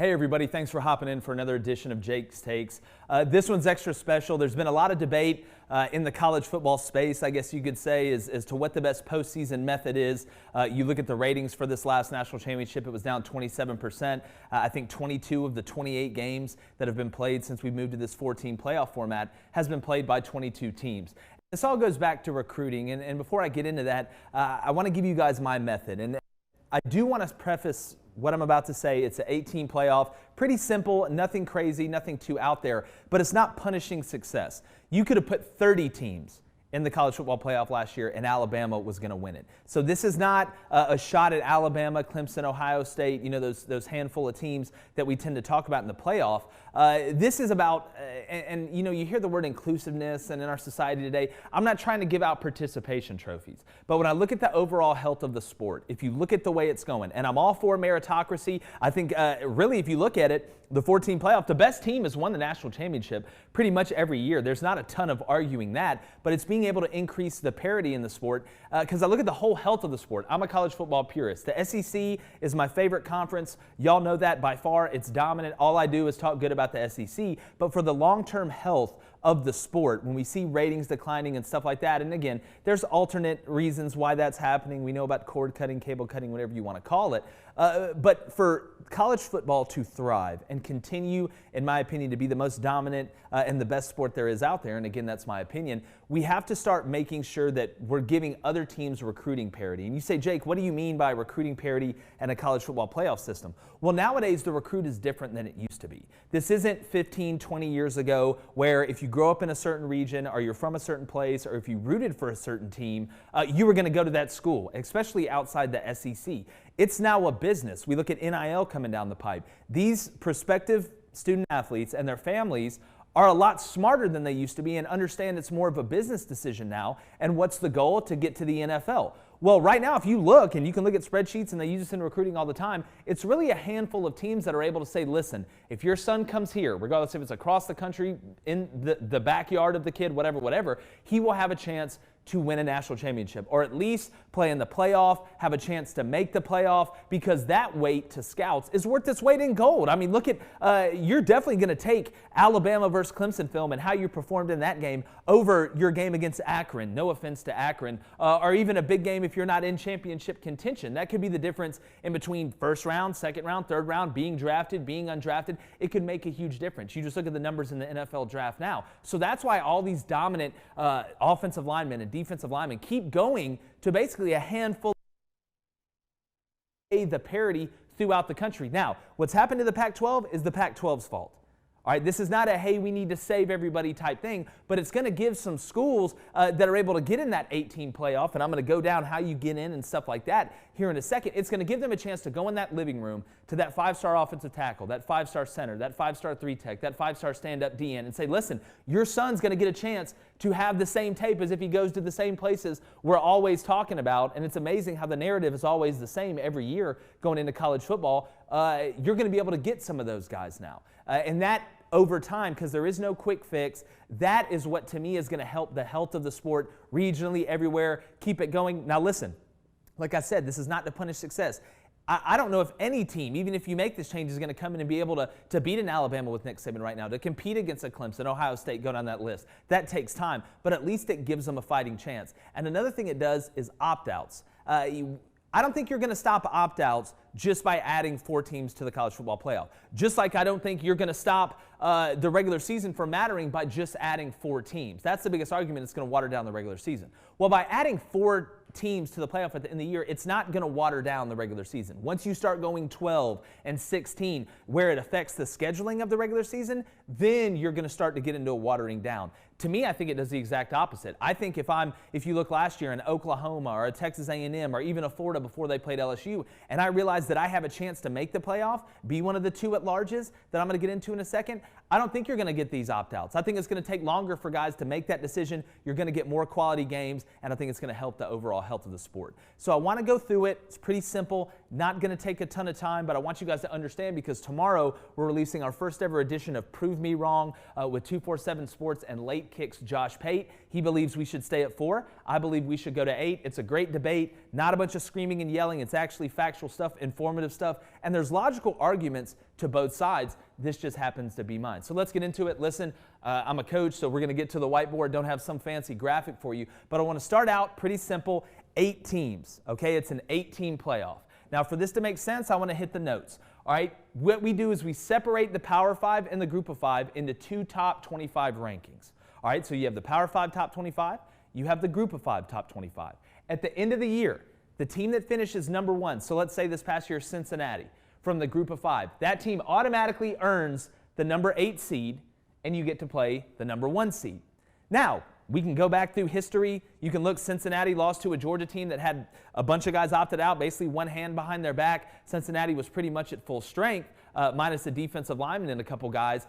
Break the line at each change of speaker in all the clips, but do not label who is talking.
Hey everybody, thanks for hopping in for another edition of Jake's Takes. This one's extra special. There's been a lot of debate in the college football space, I guess you could say, as to what the best postseason method is. You look at the ratings for this last national championship, it was down 27%. I think 22 of the 28 games that have been played since we moved to this 4-team playoff format has been played by 22 teams. This all goes back to recruiting, and before I get into that, I want to give you guys my method. And I do want to preface what I'm about to say. It's an 8-team playoff. Pretty simple, nothing crazy, nothing too out there, but it's not punishing success. You could have put 30 teams in the college football playoff last year, and Alabama was going to win it. So this is not a shot at Alabama, Clemson, Ohio State, you know, those handful of teams that we tend to talk about in the playoff. This is about, and you know, you hear the word inclusiveness, and in our society today, I'm not trying to give out participation trophies, but when I look at the overall health of the sport, if you look at the way it's going, and I'm all for meritocracy, I think really if you look at it, the 4-team playoff, the best team has won the national championship pretty much every year. There's not a ton of arguing that, but it's being able to increase the parity in the sport because I look at the whole health of the sport. I'm a college football purist. The SEC is my favorite conference. Y'all know that by far. It's dominant. All I do is talk good about the SEC, but for the long-term health of the sport, when we see ratings declining and stuff like that, and again, there's alternate reasons why that's happening. We know about cord cutting, cable cutting, whatever you want to call it. But for college football to thrive and continue, in my opinion, to be the most dominant and the best sport there is out there, and again, that's my opinion, we have to start making sure that we're giving other teams recruiting parity. And you say, Jake, what do you mean by recruiting parity and a college football playoff system? Well, nowadays, the recruit is different than it used to be. This isn't 15, 20 years ago where if you grow up in a certain region or you're from a certain place or if you rooted for a certain team, you were going to go to that school, especially outside the SEC. It's now a business. We look at NIL coming down the pipe. These prospective student athletes and their families are a lot smarter than they used to be and understand it's more of a business decision now. And what's the goal? To get to the NFL. Well, right now, if you look, and you can look at spreadsheets, and they use this in recruiting all the time, it's really a handful of teams that are able to say, listen, if your son comes here, regardless if it's across the country, in the backyard of the kid, whatever, he will have a chance to win a national championship, or at least play in the playoff, have a chance to make the playoff, because that weight to scouts is worth its weight in gold. I mean, look at, you're definitely going to take Alabama versus Clemson film and how you performed in that game over your game against Akron, no offense to Akron, or even a big game if you're not in championship contention. That could be the difference in between first round, second round, third round, being drafted, being undrafted. It could make a huge difference. You just look at the numbers in the NFL draft now. So that's why all these dominant offensive linemen and defensive linemen keep going to basically a handful of the parity throughout the country. Now, what's happened to the Pac-12 is the Pac-12's fault. All right, this is not a, hey, we need to save everybody type thing, but it's going to give some schools that are able to get in that 18 playoff, and I'm going to go down how you get in and stuff like that here in a second. It's going to give them a chance to go in that living room to that 5-star offensive tackle, that 5-star center, that 5-star 3-tech, that 5-star stand-up DN, and say, listen, your son's going to get a chance to have the same tape as if he goes to the same places we're always talking about. And it's amazing how the narrative is always the same every year going into college football. You're going to be able to get some of those guys now. And that over time, because there is no quick fix, that is what to me is going to help the health of the sport regionally, everywhere, keep it going. Now listen, like I said, this is not to punish success. I don't know if any team, even if you make this change, is going to come in and be able to beat an Alabama with Nick Saban right now, to compete against a Clemson, Ohio State, go down that list. That takes time, but at least it gives them a fighting chance. And another thing it does is opt-outs. I don't think you're going to stop opt-outs just by adding 4 teams to the college football playoff. Just like I don't think you're going to stop the regular season from mattering by just adding 4 teams. That's the biggest argument. It's going to water down the regular season. Well, by adding 4 teams to the playoff at the end of the year, it's not going to water down the regular season. Once you start going 12 and 16, where it affects the scheduling of the regular season, then you're going to start to get into a watering down. To me, I think it does the exact opposite. I think if you look last year in Oklahoma or a Texas A&M or even a Florida before they played LSU, and I realized that I have a chance to make the playoff, be one of the 2 at-larges that I'm going to get into in a second, I don't think you're going to get these opt-outs. I think it's going to take longer for guys to make that decision. You're going to get more quality games, and I think it's going to help the overall health of the sport. So I want to go through it. It's pretty simple, not going to take a ton of time, but I want you guys to understand, because tomorrow we're releasing our first ever edition of Prove Me Wrong with 247 Sports and Late 8 kicks Josh Pate. He believes we should stay at 4. I believe we should go to 8. It's a great debate, not a bunch of screaming and yelling. It's actually factual stuff, informative stuff, and there's logical arguments to both sides. This just happens to be mine. So let's get into it. Listen, I'm a coach, so we're going to get to the whiteboard. Don't have some fancy graphic for you, but I want to start out pretty simple. 8 teams, okay? It's an 8-team playoff. Now, for this to make sense, I want to hit the notes. All right, what we do is we separate the Power 5 and the Group of 5 into 2 top 25 rankings. All right, so you have the Power 5 top 25, you have the Group of 5 top 25. At the end of the year, the team that finishes number 1, so let's say this past year Cincinnati, from the Group of 5, that team automatically earns the number 8 seed, and you get to play the number 1 seed. Now, we can go back through history. You can look, Cincinnati lost to a Georgia team that had a bunch of guys opted out, basically one hand behind their back. Cincinnati was pretty much at full strength, minus a defensive lineman and a couple guys.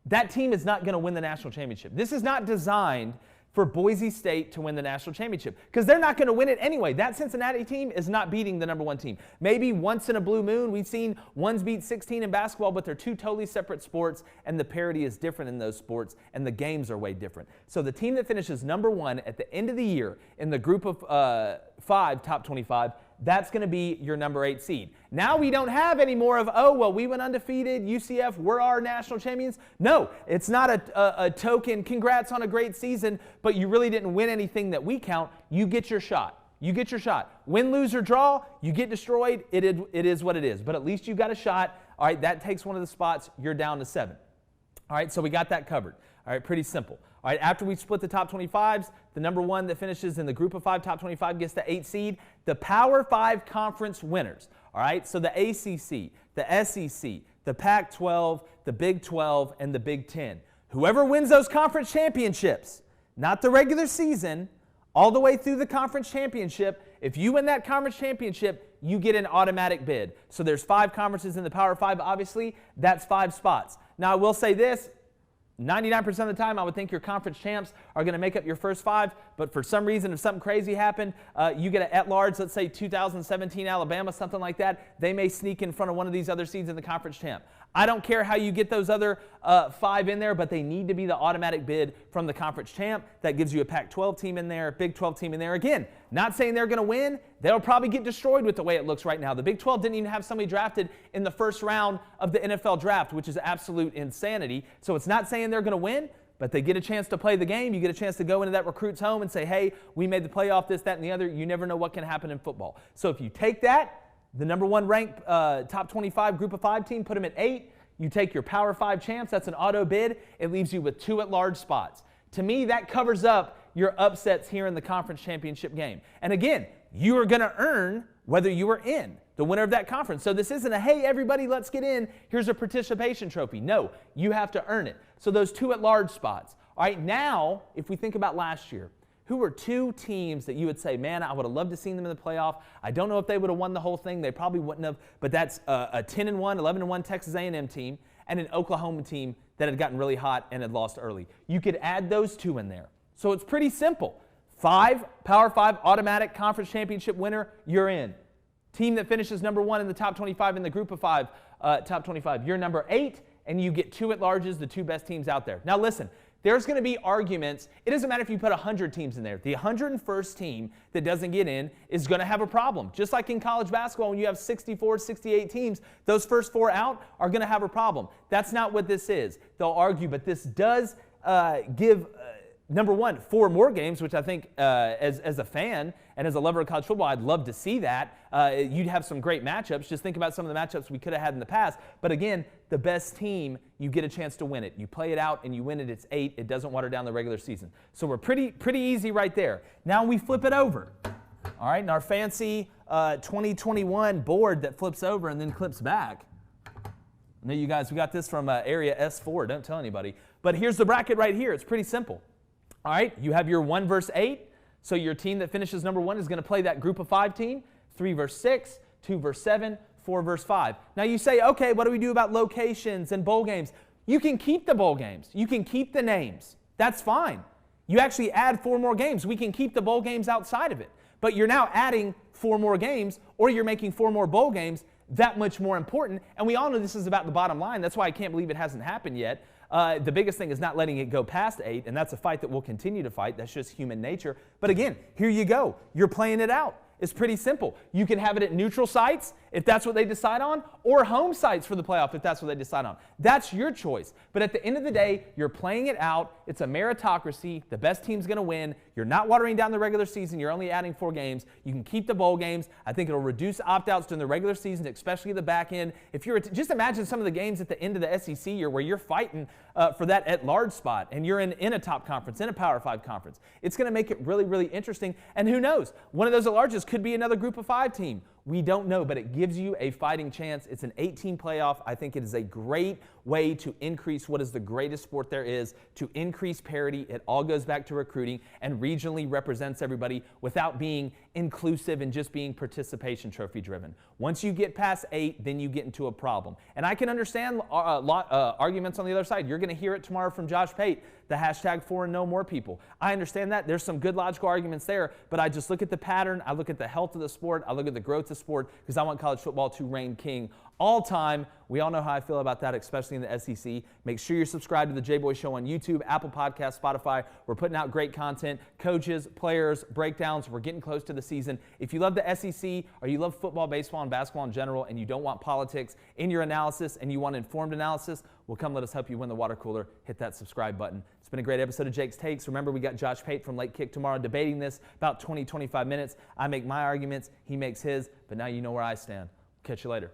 That team is not going to win the national championship. This is not designed for Boise State to win the national championship because they're not going to win it anyway. That Cincinnati team is not beating the number 1 team. Maybe once in a blue moon, we've seen ones beat 16 in basketball, but they're 2 totally separate sports, and the parity is different in those sports, and the games are way different. So the team that finishes number 1 at the end of the year in the Group of 5, top 25, that's going to be your number 8 seed. Now we don't have any more of, oh, well, we went undefeated, UCF, we're our national champions. No, it's not a token, congrats on a great season, but you really didn't win anything that we count. You get your shot. You get your shot. Win, lose, or draw, you get destroyed, it is what it is. But at least you got a shot. All right, that takes one of the spots. You're down to 7. All right, so we got that covered. All right, pretty simple. All right, after we split the top 25s, the number 1 that finishes in the Group of 5 top 25 gets the 8 seed. The Power 5 conference winners, all right, so the ACC, the SEC, the Pac-12, the Big 12, and the Big 10. Whoever wins those conference championships, not the regular season, all the way through the conference championship, if you win that conference championship, you get an automatic bid. So there's 5 conferences in the Power 5, obviously. That's 5 spots. Now, I will say this. 99% of the time, I would think your conference champs are going to make up your first 5, but for some reason, if something crazy happened, you get an at-large, let's say 2017 Alabama, something like that, they may sneak in front of one of these other seeds in the conference champ. I don't care how you get those other 5 in there, but they need to be the automatic bid from the conference champ. That gives you a Pac-12 team in there, Big 12 team in there. Again, not saying they're going to win. They'll probably get destroyed with the way it looks right now. The Big 12 didn't even have somebody drafted in the first round of the NFL draft, which is absolute insanity. So it's not saying they're going to win, but they get a chance to play the game. You get a chance to go into that recruit's home and say, hey, we made the playoff, this, that, and the other. You never know what can happen in football. So if you take that, the number 1 ranked top 25 Group of 5 team, put them at 8. You take your Power 5 champs, that's an auto bid. It leaves you with 2 at-large spots. To me, that covers up your upsets here in the conference championship game. And again, you are going to earn whether you are in, the winner of that conference. So this isn't a, hey, everybody, let's get in. Here's a participation trophy. No, you have to earn it. So those 2 at-large spots. All right, now, if we think about last year, who were 2 teams that you would say, man, I would have loved to seen them in the playoff. I don't know if they would have won the whole thing. They probably wouldn't have. But that's a 10-1, 11-1 Texas A&M team and an Oklahoma team that had gotten really hot and had lost early. You could add those 2 in there. So it's pretty simple. 5, Power 5, automatic conference championship winner, you're in. Team that finishes number 1 in the top 25 in the Group of 5, top 25, you're number 8, and you get 2 at-larges, the 2 best teams out there. Now listen, there's going to be arguments. It doesn't matter if you put 100 teams in there. The 101st team that doesn't get in is going to have a problem. Just like in college basketball, when you have 64, 68 teams, those first 4 out are going to have a problem. That's not what this is. They'll argue, but this does give, number 1, 4 more games, which I think as a fan and as a lover of college football, I'd love to see that. You'd have some great matchups. Just think about some of the matchups we could have had in the past. But again, the best team, you get a chance to win it. You play it out and you win it. It's 8. It doesn't water down the regular season. So we're pretty easy right there. Now we flip it over. All right, and our fancy 2021 board that flips over and then clips back. I know you guys, we got this from area S4. Don't tell anybody. But here's the bracket right here. It's pretty simple. All right, you have your 1 versus 8. So your team that finishes number 1 is going to play that Group of 5 team. 3 versus 6, 2 versus 7, 4 versus 5. Now you say, okay, what do we do about locations and bowl games? You can keep the bowl games. You can keep the names. That's fine. You actually add 4 more games. We can keep the bowl games outside of it. But you're now adding 4 more games, or you're making 4 more bowl games that much more important. And we all know this is about the bottom line. That's why I can't believe it hasn't happened yet. The biggest thing is not letting it go past 8, and that's a fight that we'll continue to fight. That's just human nature. But again, here you go. You're playing it out. It's pretty simple. You can have it at neutral sites if that's what they decide on, or home sites for the playoff if that's what they decide on. That's your choice. But at the end of the day, you're playing it out. It's a meritocracy. The best team's going to win. You're not watering down the regular season. You're only adding 4 games. You can keep the bowl games. I think it'll reduce opt-outs during the regular season, especially the back end. If you're just imagine some of the games at the end of the SEC year where you're fighting for that at-large spot, and you're in a top conference, in a Power 5 conference. It's going to make it really, really interesting. And who knows? One of those at-larges could be another Group of 5 team. We don't know, but it gives you a fighting chance. It's an 8-team playoff. I think it is a great way to increase what is the greatest sport there is, to increase parity. It all goes back to recruiting and regionally represents everybody without being inclusive and just being participation trophy driven. Once you get past 8, then you get into a problem. And I can understand arguments on the other side. You're going to hear it tomorrow from Josh Pate, the hashtag 4 and no more people. I understand that. There's some good logical arguments there, but I just look at the pattern. I look at the health of the sport. I look at the growth of the sport because I want college football to reign king all time. We all know how I feel about that, especially in the SEC. Make sure you're subscribed to the Jboy Show on YouTube, Apple Podcasts, Spotify. We're putting out great content, coaches, players, breakdowns. We're getting close to the season. If you love the SEC or you love football, baseball, and basketball in general, and you don't want politics in your analysis and you want informed analysis, well, come let us help you win the water cooler. Hit that subscribe button. It's been a great episode of Jake's Takes. Remember, we got Josh Pate from Late Kick tomorrow debating this about 20, 25 minutes. I make my arguments. He makes his. But now you know where I stand. Catch you later.